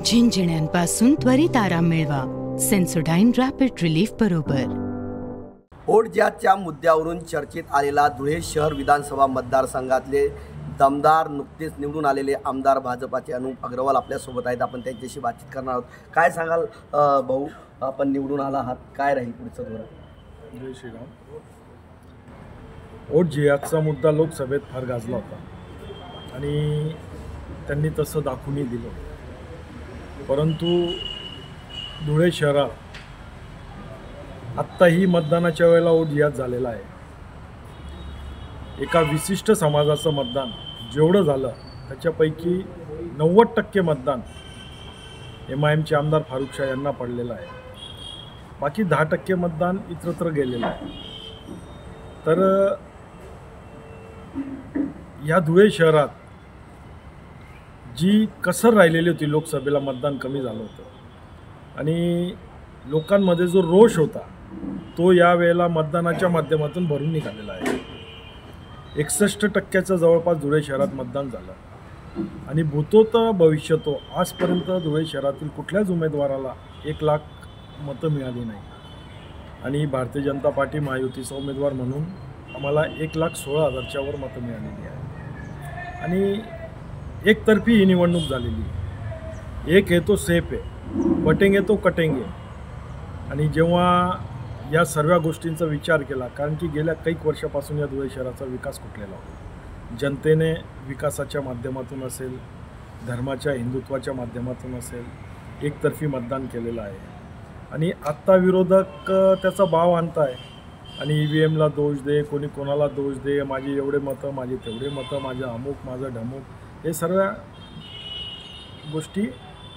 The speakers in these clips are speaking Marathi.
झिंझिण्यांपासून त्वरित आराम मिळवा सेन्सोडाइन रॅपिड रिलीफ बरोबर. ओढज्याच्या मुद्द्यावरून चर्चेत आलेला धुळे शहर विधानसभा मतदारसंघातले दमदार नुकतेच निवडून आलेले आमदार भाजपाचे अनुप अग्रवाल आपल्यासोबत आहेत. आपण त्यांच्याशी बातचीत करणार आहोत. काय सांगाल भाऊ, आपण निवडून आला आहात, काय राहील पुढचं धोरण? जय श्रीराम. ओढजियाचा मुद्दा लोकसभेत फार गाजला होता आणि त्यांनी तसं दाखवूनही दिलं. परंतु धुळे शहरात आत्ताही मतदानाच्या वेळेला ओढजियात झालेला आहे. एका विशिष्ट समाजाचं मतदान जेवढं झालं त्याच्यापैकी 90% मतदान MIMचे आमदार फारुख शाह यांना पडलेलं आहे. बाकी 10% मतदान इतरत्र गेलेलं आहे. तर या धुळे शहरात जी कसर राहिलेली होती, लोकसभेला मतदान कमी झालं होतं आणि लोकांमध्ये जो रोष होता तो यावेळेला मतदानाच्या माध्यमातून भरून निघालेला आहे. 61% जवळपास धुळे शहरात मतदान झालं आणि भूतो तर भविष्यतो आजपर्यंत धुळे शहरातील कुठल्याच उमेदवाराला 1 लाख मतं मिळाली नाही आणि भारतीय जनता पार्टी महायुतीचा उमेदवार म्हणून आम्हाला 1,16,000च्या वर मतं मिळालेली आहे आणि एकतर्फी ही निवडणूक झालेली. एक है तो सेफ है, बटेंगे तो कटेंगे. आणि जेव्हा या सर्व गोष्टींचा विचार केला, कारण की गेल्या काही वर्षापासून या धुळे शहराचा विकास कुठलेला होता. जनतेने विकासाच्या माध्यमातून असेल, धर्माच्या हिंदुत्वाच्या माध्यमातून असेल, एकतर्फी मतदान केलेलं आहे आणि आत्ता विरोधक त्याचा भाव आणताय आणि EVMला दोष दे, कोणी कोणाला दोष दे, माझी एवढे मतं, माझी तेवढे मतं, माझं अमुक, माझं ढमुक, हे सर्व गोष्टी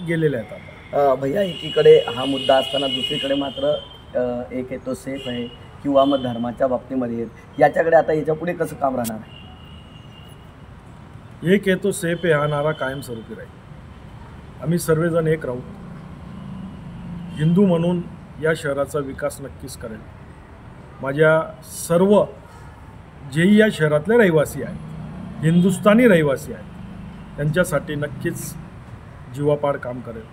गेलेल्या आहेत आता. भैया, एकीकडे हा मुद्दा असताना दुसरीकडे मात्र एक आहे तो सेफ आहे किंवा मग धर्माच्या बाबतीमध्ये याच्याकडे आता याच्यापुढे कसं काम राहणार आहे? एक आहे तो सेफ आहे हा नारा कायमस्वरूपी राहील. आम्ही सर्वजण एक राहू. हिंदू म्हणून या शहराचा विकास नक्कीच करेल. माझ्या सर्व जेही या शहरातले रहिवासी आहेत, हिंदुस्थानी रहिवासी आहेत, त्यांच्यासाठी नक्कीच जीवापाड काम करेल.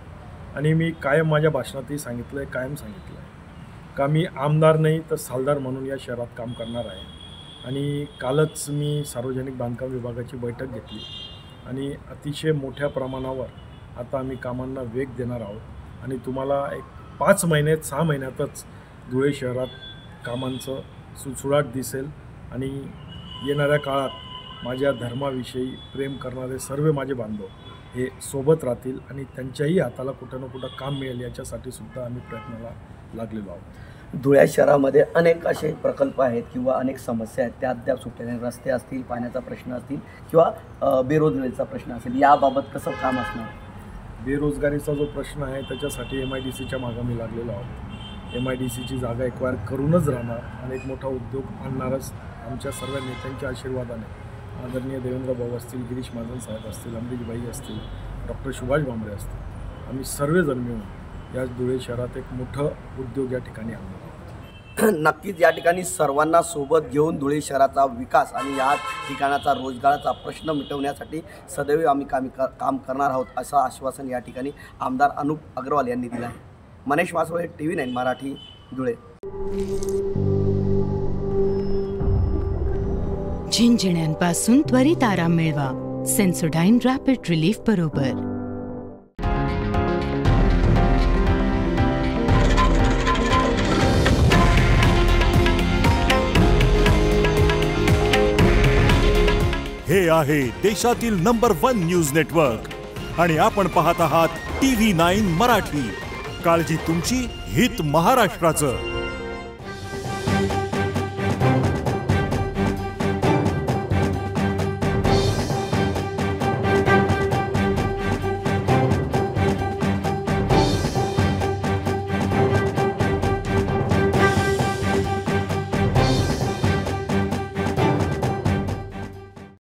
आणि मी कायम माझ्या भाषणातही सांगितलं आहे, कायम सांगितलं आहे का मी आमदार नाही तर सालदार म्हणून या शहरात काम करणार आहे. आणि कालच मी सार्वजनिक बांधकाम विभागाची बैठक घेतली आणि अतिशय मोठ्या प्रमाणावर आता आम्ही कामांना वेग देणार आहोत आणि तुम्हाला एक 5 महिन्यात 6 महिन्यातच धुळे शहरात कामांचं सुळसुळाट दिसेल. आणि येणाऱ्या काळात माझ्या धर्माविषयी प्रेम करणारे सर्व माझे बांधव हे सोबत राहतील आणि त्यांच्याही हाताला कुठं ना कुठं काम मिळेल याच्यासाठी सुद्धा आम्ही प्रयत्नाला लागलेलो आहोत. धुळे शहरामध्ये अनेक असे प्रकल्प आहेत किंवा अनेक समस्या आहेत, त्या अद्याप सुटलेले रस्ते असतील, पाण्याचा प्रश्न असतील किंवा बेरोजगारीचा प्रश्न असेल, याबाबत कसं काम असणार? बेरोजगारीचा जो प्रश्न आहे त्याच्यासाठी MIDCच्या मागं मी लागलेलो आहोत. MIDCची जागा एक्वायर करूनच राहणार आणि एक मोठा उद्योग आणणारच. आमच्या सर्व नेत्यांच्या आशीर्वादाने आदरणीय देवेंद्र भाऊ असतील, गिरीश महाजन साहेब असतील, अमरीशबाई असतील, डॉक्टर सुभाष भामरे असतील, आम्ही सर्वजण मिळून या धुळे शहरात एक मोठं उद्योग या ठिकाणी आणणार आहोत. नक्कीच या ठिकाणी सर्वांना सोबत घेऊन धुळे शहराचा विकास आणि या ठिकाणाचा रोजगाराचा प्रश्न मिटवण्यासाठी सदैव आम्ही काम करणार आहोत, असं आश्वासन या ठिकाणी आमदार अनुप अग्रवाल यांनी दिलं आहे. मनीष मासोळे, TV9 मराठी, धुळे. झिंझिण्यांपासून त्वरित आराम मिळवा सेन्सोडाइन रॅपिड रिलीफ बरोबर. हे आहे देशातील नंबर 1 न्यूज नेटवर्क आणि आपण पाहत आहात TV9 मराठी. काळजी तुमची, हित महाराष्ट्राचं.